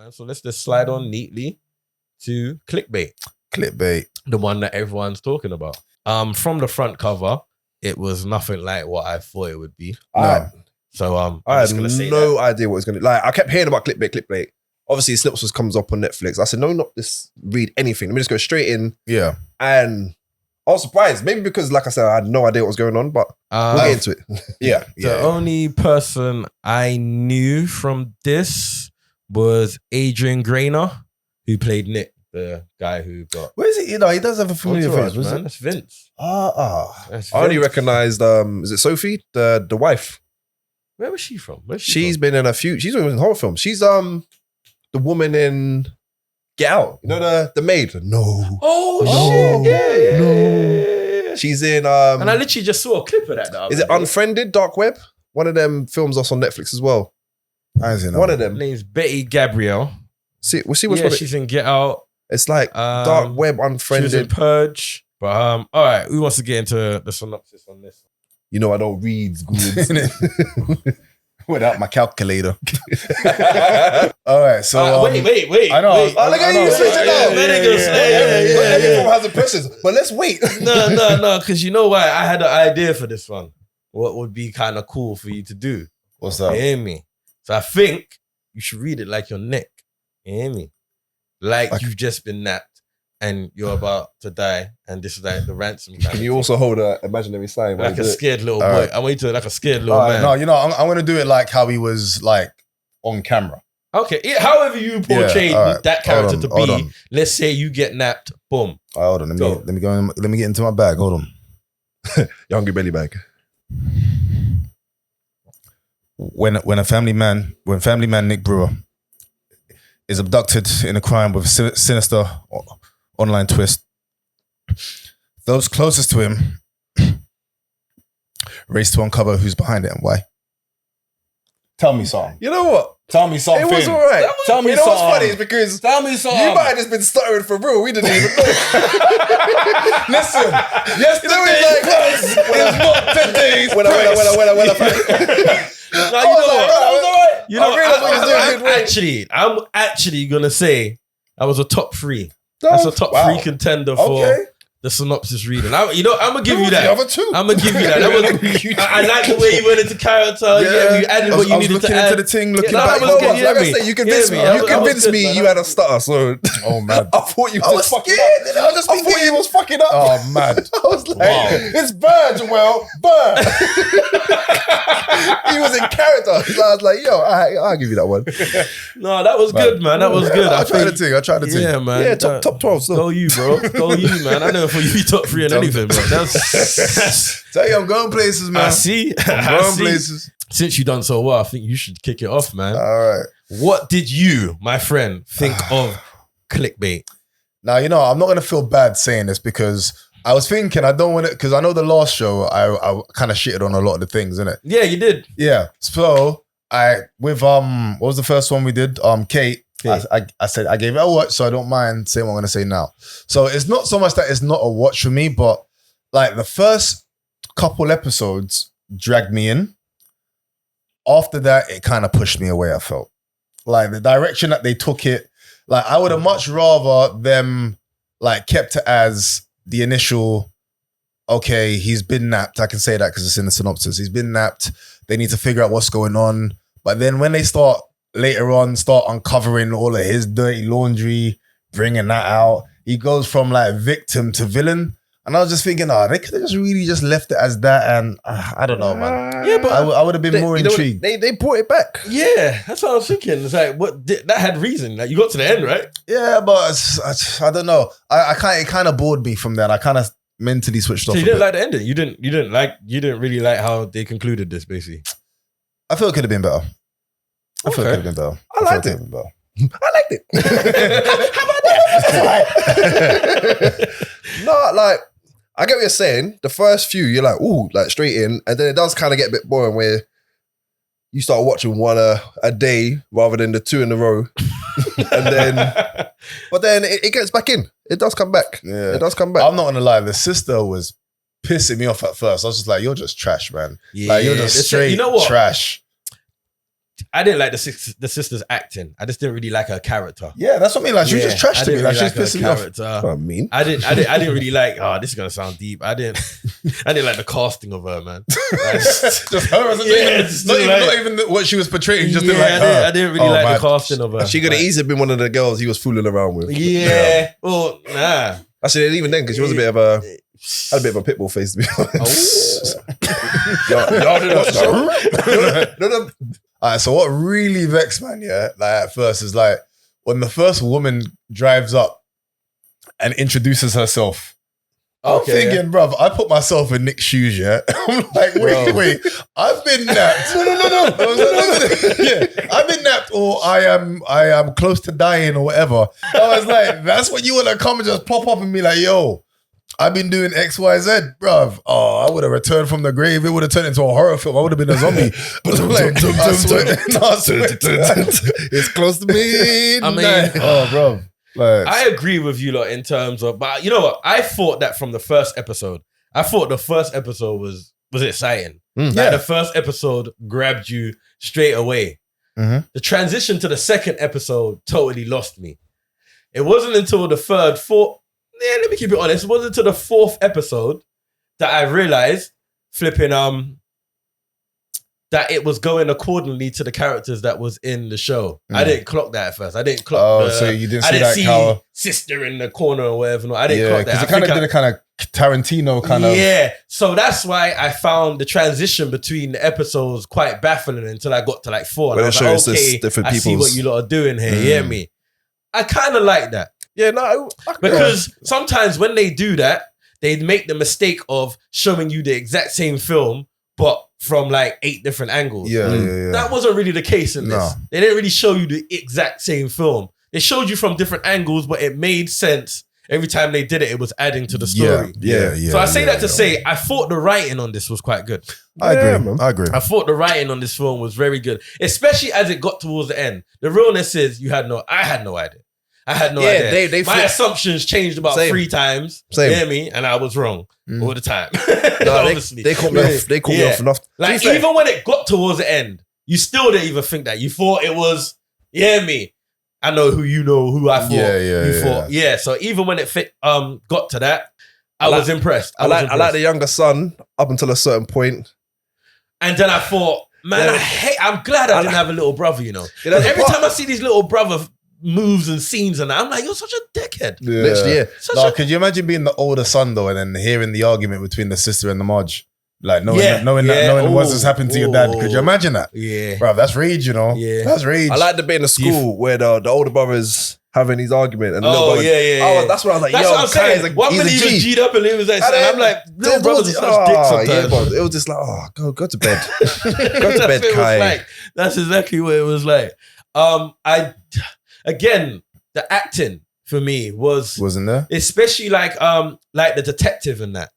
man. So let's just slide on neatly to Clickbait. Clickbait. The one that everyone's talking about. From the front cover, it was nothing like what I thought it would be. No. So I had no idea what it was going to like. I kept hearing about Clickbait. Obviously, synopsis comes up on Netflix. I said, no, not this. Read anything. Let me just go straight in. Yeah. And I was surprised. Maybe because, like I said, I had no idea what was going on, but we'll get into it. Yeah. The only person I knew from this was Adrian Grainer, who played Nick, the guy who got... Where is it? You know, he does have a familiar face. Man. That's Vince. I only recognised, is it Sophie? The wife. Where was she from? She's been in a few... She's been in horror films. She's the woman in Get Out. You know, the maid? No. Oh, shit. Yeah. No. She's in... and I literally just saw a clip of that. Is it Unfriended? Dark Web? One of them films that's on Netflix as well. One of them. Her name's Betty Gabrielle. We'll see what's she's in Get Out. It's like Dark Web, Unfriended. She was in Purge. But all right, who wants to get into the synopsis on this? You know I don't read good. Without my calculator. All right, so wait. I know. Look at you switching up. Everyone has impressions, but let's wait. No, because you know why? I had an idea for this one. What would be kind of cool for you to do? What's that? You hear me? So I think you should read it like your neck. You hear me? Like you've just been napped and you're about to die, and this is like the ransom. Can you also hold an imaginary sign? Like a scared little boy. Right. I want you to like a scared little man. No, you know, I'm going to do it like how he was like on camera. Okay, however you portray that character to be. Let's say you get napped. Boom. All right, hold on. Let me get into my bag. Hold on. Your hungry belly bag. When family man Nick Brewer is abducted in a crime with a sinister online twist, those closest to him race to uncover who's behind it and why. Tell me something. You know what? Tell me something. It was all right. Tell me you know something. what's funny is because tell me something. You might have just been stuttering for real. We didn't even know. Listen, yesterday's like, press is not today's when I'm actually gonna say I was a top 3. That's a top 3 contender for the synopsis reading. I'm gonna give you that. I'm gonna give you that. I like the way you went into character. Yeah, you added what you needed to add. Into the thing, looking back. Like I said, you convinced me. You convinced me. You had a stutter. So, oh man, I thought you was fucking up. I thought you was fucking up. Oh man, I was like, it's Bird, Joel. Bird. He was in character. So I was like, yo, I'll give you that one. No, that was good, man. That was good. I tried to think. Yeah, man. Yeah, top 12. So. Go you, bro. Go you, man. I know for you top 3 and anything, bro. That's tell you, I'm going places, man. I see. I'm going places. Since you done so well, I think you should kick it off, man. All right. What did you, my friend, think of Clickbait? Now, you know, I'm not going to feel bad saying this because I was thinking I don't want it, because I know the last show I kind of shitted on a lot of the things, innit? Yeah, you did. Yeah. So with what was the first one we did? Kate. I said I gave it a watch, so I don't mind saying what I'm going to say now. So it's not so much that it's not a watch for me, but like the first couple episodes dragged me in. After that, it kind of pushed me away, I felt. Like the direction that they took it, like I would have much rather them like kept it as the initial, okay, he's been napped. I can say that because it's in the synopsis. He's been napped. They need to figure out what's going on. But then when they start uncovering all of his dirty laundry, bringing that out, he goes from like victim to villain. And I was just thinking, they could have just really just left it as that. And I don't know, man. Yeah, but I would have been more intrigued. They brought it back. Yeah, that's what I was thinking. It's like, that had reason. Like, you got to the end, right? Yeah, but I don't know. It kind of bored me from that. I kind of mentally switched off. So you didn't like the ending? You didn't really like how they concluded this, basically? I feel it could have been better. I feel it could have been better. I liked it. How about that? No, like, I get what you're saying. The first few, you're like, ooh, like straight in. And then it does kind of get a bit boring where you start watching one a day rather than the 2 in a row. But then it gets back in. It does come back. Yeah. It does come back. I'm not going to lie. The sister was pissing me off at first. I was just like, you're just trash, man. Yeah. Like, you're just straight trash. I didn't like the sister's acting. I just didn't really like her character. Yeah, that's what I mean. Like she was just trash to me. Like she's pissing me off. That's what I mean. I didn't really like. Oh, this is gonna sound deep. I didn't like the casting of her, man. Just her as not even what she was portraying. Just like her. I didn't really like the casting of her. She could have easily been one of the girls he was fooling around with. Yeah. Well, nah. Actually, even then, because she was a bit of a had a bit of a pitbull face to be honest. No. Alright, so what really vexed man, like at first is like when the first woman drives up and introduces herself. I'm thinking, bruv, I put myself in Nick's shoes, I'm like, wait, I've been napped. No. I've been napped, or I am close to dying, or whatever. I was like, that's what you want to come and just pop up and be like, yo, I've been doing X, Y, Z, bruv. Oh, I would have returned from the grave. It would have turned into a horror film. I would have been a zombie. It's close to me. I mean, oh, bruv. Like, I agree with you lot in terms of, but you know what? I thought that from the first episode. I thought the first episode was exciting. Like the first episode grabbed you straight away. Mm-hmm. The transition to the second episode totally lost me. It wasn't until the third, fourth. Yeah, let me keep it honest. It wasn't until the fourth episode that I realized that it was going accordingly to the characters that was in the show. I didn't clock that at first. I didn't clock so you didn't see I didn't that see how sister in the corner or whatever. No, I didn't clock that. Because it kind of did a kind of Tarantino kind of. Yeah. So that's why I found the transition between the episodes quite baffling until I got to like 4. And I was like, okay, I see what you lot are doing here. You hear me? I kind of like that. Yeah, no. Because sometimes when they do that, they make the mistake of showing you the exact same film, but from like 8 different angles. Yeah. That wasn't really the case in this. They didn't really show you the exact same film. They showed you from different angles, but it made sense. Every time they did it, it was adding to the story. Yeah. So I say that to say, I thought the writing on this was quite good. I agree. I thought the writing on this film was very good, especially as it got towards the end. The realness is, I had no idea. I had no idea. My assumptions changed about 3 times. You hear me? And I was wrong all the time. Honestly. They caught me off enough. Like, even when it got towards the end, you still didn't even think that. You thought it was, you hear me? I know who I thought you thought. So even when it got to that, I was impressed. I like the younger son up until a certain point. And then I thought, man, I'm glad I didn't have a little brother, you know. Every time I see these little brother moves and scenes and that, I'm like, you're such a dickhead. Literally, could you imagine being the older son though, and then hearing the argument between the sister and the Marge? Like knowing what has happened to your dad. Could you imagine that? Yeah. Bro, that's rage, you know? Yeah. That's rage. I like the bit in the school where the older brother's having these arguments. And the little brother, that's what I was like, that's what I'm saying. One minute he was G'd up and he was like, I'm like, little brothers are such dicks sometimes. It was just like, go to bed. Go to bed, Kai. That's exactly what it was like. Again, the acting for me wasn't there, especially like the detective and that.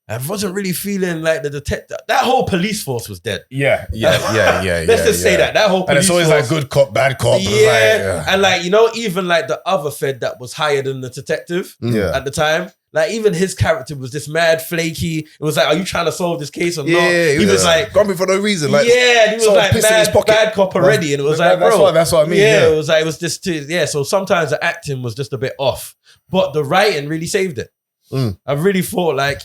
I wasn't really feeling like the detective. That whole police force was dead. Yeah. Let's just say that whole police and it's always force, like good cop, bad cop. And like, you know, even like the other Fed that was higher than the detective at the time. Like, even his character was just mad flaky. It was like, are you trying to solve this case or not? He was like grumpy for no reason. Like, he was like bad cop already. And it was like, bro, that's what I mean. Yeah, it was just so sometimes the acting was just a bit off. But the writing really saved it. I really thought like,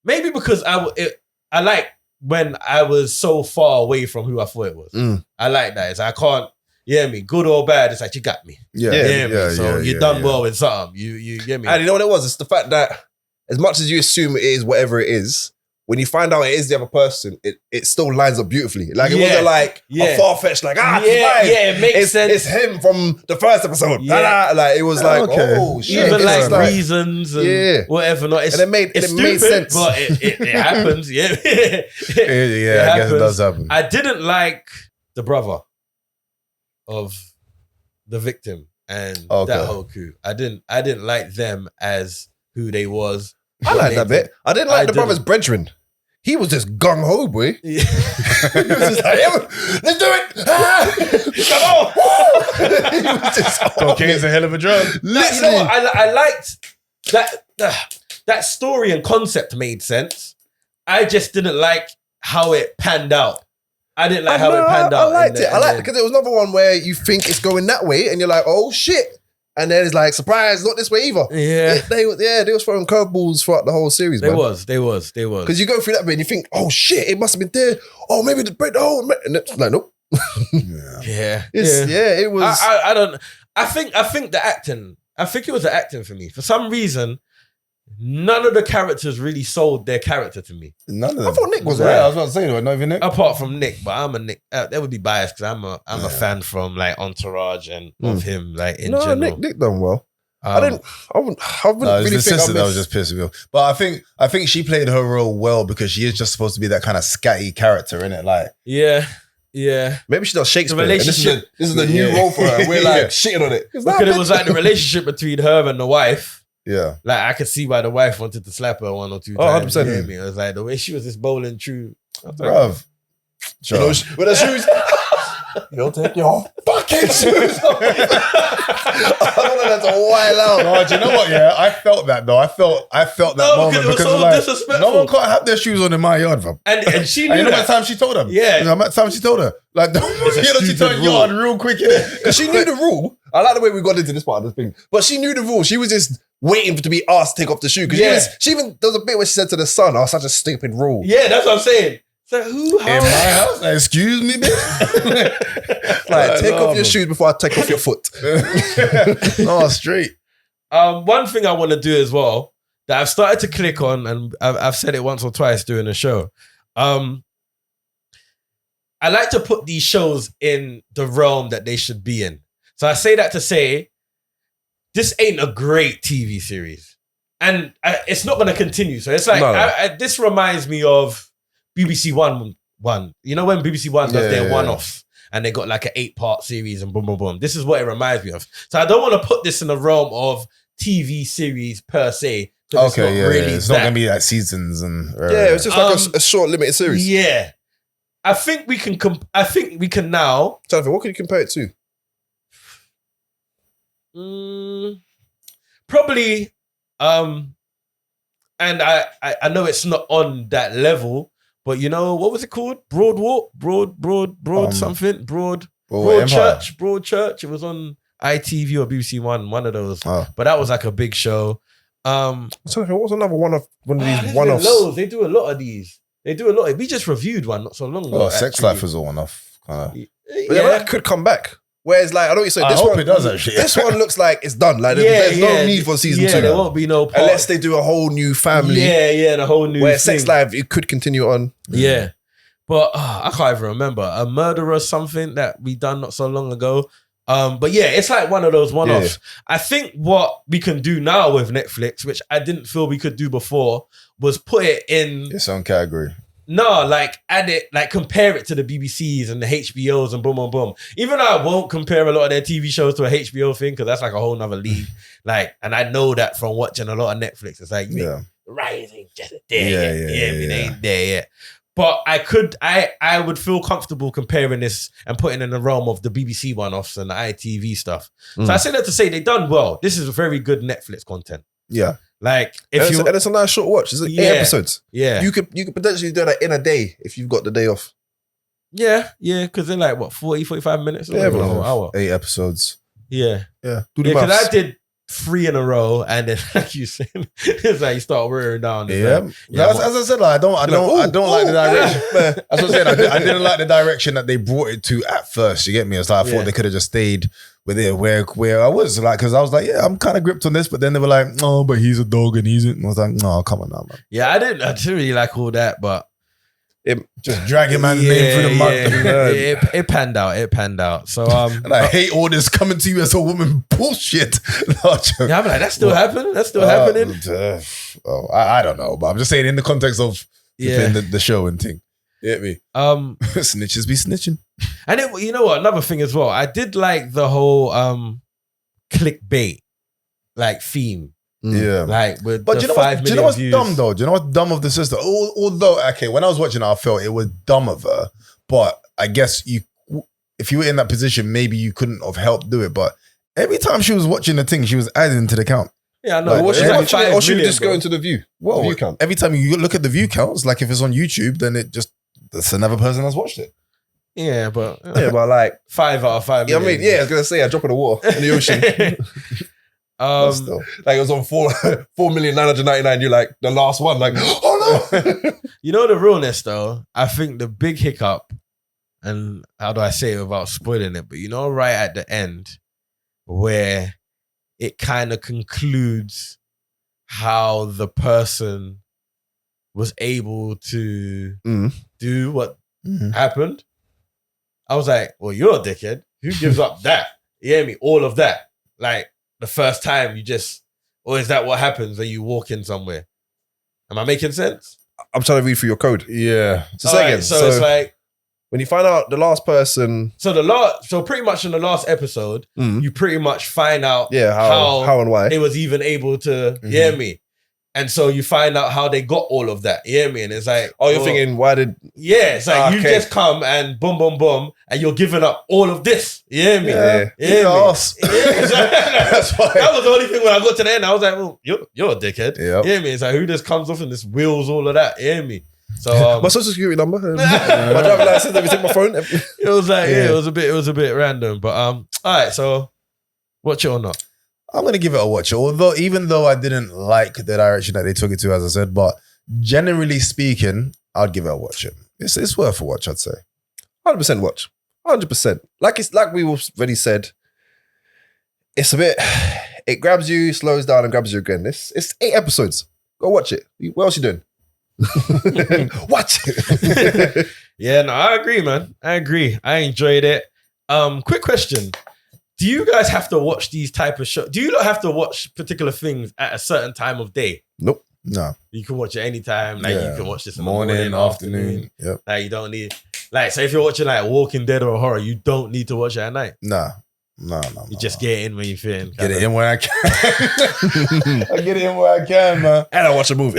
maybe because I like when I was so far away from who I thought it was. I like that. It's like, I can't, you hear me? Good or bad, it's like, you got me. So you done well with something. You get me? And you know what it was? It's the fact that as much as you assume it is whatever it is, when you find out it is the other person, it still lines up beautifully. Like, it wasn't like a far-fetched, like, it makes sense. It's him from the first episode. Like, it was like, oh, shit. Even like reasons and whatever. Not. And it made sense. But it happens. I guess it does happen. I didn't like the brother of the victim and that whole coup. I didn't like them as who they was. I like that bit. I didn't like the brother's brethren. He was just gung ho, boy. He was just like, let's do it. Come on. He was just cocaine's a hell of a drug. Literally. You know what? I liked that story and concept made sense. I just didn't like how it panned out. I didn't like how it panned out. I liked it. I liked it because it was another one where you think it's going that way and you're like, oh shit. And then it's like, surprise, not this way either. Yeah. They was throwing curveballs throughout the whole series, man. They was. Because you go through that bit and you think, oh shit, it must have been there. Oh, maybe the break the whole... And it's like, nope. It was... I don't... I think the acting... I think it was the acting for me. For some reason, none of the characters really sold their character to me. None of them. I thought Nick was right. right. I was about to say, not even Nick. Apart from Nick, but I'm a Nick. That would be biased because I'm a fan from like Entourage and of him like in general. Nick done well. I wouldn't really the think sister that was just pissing me off. But I think she played her role well because she is just supposed to be that kind of scatty character, innit? Like, yeah. Maybe she does Shakespeare. The relationship. This is the new role for her. We're like shitting on it. Because it was like the relationship between her and the wife. Yeah. Like I could see why the wife wanted to slap her 1 or 2 times. 100%. You know me? It was like the way she was just bowling through. Bruv. You know, with her shoes. You don't take your fucking shoes off. I don't know, that's a while out. No, do you know what? Yeah, I felt that though. I felt that moment because it was so like, disrespectful. no one can't have their shoes on in my yard, fam. And she knew And you know that. that time she told them? Yeah. You know that time she told her? Like, don't she turned yard real quick, innit? Because she knew the rule. I like the way we got into this part of the thing. But she knew the rule. She was just waiting to be asked to take off the shoe. Because she even, there was a bit where she said to the son, oh, such a stupid rule. Yeah, that's what I'm saying. So who? In my house? Like, excuse me, bitch. Like, take off your shoes before I take off your foot. No, straight. One thing I want to do as well that I've started to click on, and I've said it once or twice during the show. I like to put these shows in the realm that they should be in. So I say that to say, this ain't a great TV series, and it's not going to continue. So it's like this reminds me of BBC One. You know when BBC One does their one-offs and they got like an 8-part series and boom, boom, boom. This is what it reminds me of. So I don't want to put this in the realm of TV series per se. Okay, it's not going to be like seasons and... it's just like a short limited series. Yeah. I think we can now... Jonathan, what can you compare it to? Probably... and I know it's not on that level, but you know, what was it called? Broad Church. It was on ITV or BBC one of those. But that was like a big show. What was another one of these one-offs? Loads. They do a lot of these. They do a lot. We just reviewed one not so long ago. Sex Life was a one-off. But that could come back. Whereas, like, I know what you said. I hope it does, actually. This one looks like it's done. Like, there's no need for season 2. There won't be no part. Unless they do a whole new family. The whole new where thing. Sex Life, it could continue on. Yeah. But I can't even remember. A Murderer something that we done not so long ago. But yeah, it's like one of those one-offs. I think what we can do now with Netflix, which I didn't feel we could do before, was put it in... its own category. No, like add it, like compare it to the BBCs and the HBOs and boom, boom, boom. Even though I won't compare a lot of their TV shows to a HBO thing, because that's like a whole nother league. Like, and I know that from watching a lot of Netflix. It's like, rising just there it ain't there yet. But I would feel comfortable comparing this and putting in the realm of the BBC one-offs and the ITV stuff. So I say that to say they done well. This is very good Netflix content. Yeah. Like and it's a nice short watch. It's 8 episodes. Yeah. You could potentially do that in a day if you've got the day off. Yeah, because they're like what, 40, 45 minutes? Yeah, an hour. 8 episodes. Yeah. Yeah. Because I did 3 in a row, and then like you said, it's like you start wearing down. As I said, like, I don't like the direction. That's what I'm saying. I didn't like the direction that they brought it to at first. You get me? It's like I thought they could have just stayed with it where I was, like, because I was like, I'm kind of gripped on this, but then they were like, no, but he's a dog and he's. And I was like, no, come on now, man. Yeah, I didn't really like all that, but just dragging man's name through the mud. It panned out. So and I hate all this coming to you as a woman bullshit. I'm like, that's still happening. That's still happening. I don't know, but I'm just saying in the context of the show and thing. You get me? Snitches be snitching. And you know what? Another thing as well. I did like the whole clickbait like theme. Yeah. Like with but the do you know what's dumb though? Do you know what's dumb of the sister? Although, okay, when I was watching it, I felt it was dumb of her. But I guess if you were in that position, maybe you couldn't have helped do it. But every time she was watching the thing, she was adding to the count. Yeah, I know. Like, or she would just go into the view. Well, view count. Every time you look at the view counts, like if it's on YouTube, then it's another person that's watched it. Yeah, but like 5 out of 5. Yeah, I mean, I was gonna say a drop in the water in the ocean. Like it was on 4,999,000. You're like the last one. Like, oh no. You know the realness though. I think the big hiccup, and how do I say it without spoiling it? But you know, right at the end, where it kind of concludes how the person was able to do what happened. I was like, well, you're a dickhead. Who gives up that? You hear me? All of that. Like the first time you just, or is that what happens when you walk in somewhere? Am I making sense? I'm trying to read through your code. Yeah. So say again. So it's like, when you find out the last person. So pretty much in the last episode, you pretty much find out how and why it was even able to, you hear me? And so you find out how they got all of that. You hear me? And it's like, oh, you're thinking, why did? Yeah, it's like you just come and boom, boom, boom, and you're giving up all of this. You hear me? Yeah. You hear me? That's why. That was the only thing when I got to the end. I was like, well, you're a dickhead. Yep. You hear me? It's like, who just comes off and just wheels all of that? You hear me? So my social security number, my driver license, everything, my phone. It was like, it was a bit random. But all right, so watch it or not? I'm gonna give it a watch. Although, even though I didn't like the direction that they took it to, as I said, but generally speaking, I'd give it a watch. It's worth a watch, I'd say. 100% watch. 100%. Like we already said, it's a bit. It grabs you, slows down, and grabs you again. It's 8 episodes. Go watch it. What else you doing? Watch it. Yeah, no, I agree, man. I agree. I enjoyed it. Quick question. Do you guys have to watch these type of shows? Do you not have to watch particular things at a certain time of day? Nope. No. You can watch it anytime. Like you can watch this in the morning, afternoon. Yep. Like you don't need, like, so if you're watching like Walking Dead or horror, you don't need to watch it at night. No. You just get in when you feel. Get it in where I can. I get it in where I can, man. And I watch a movie.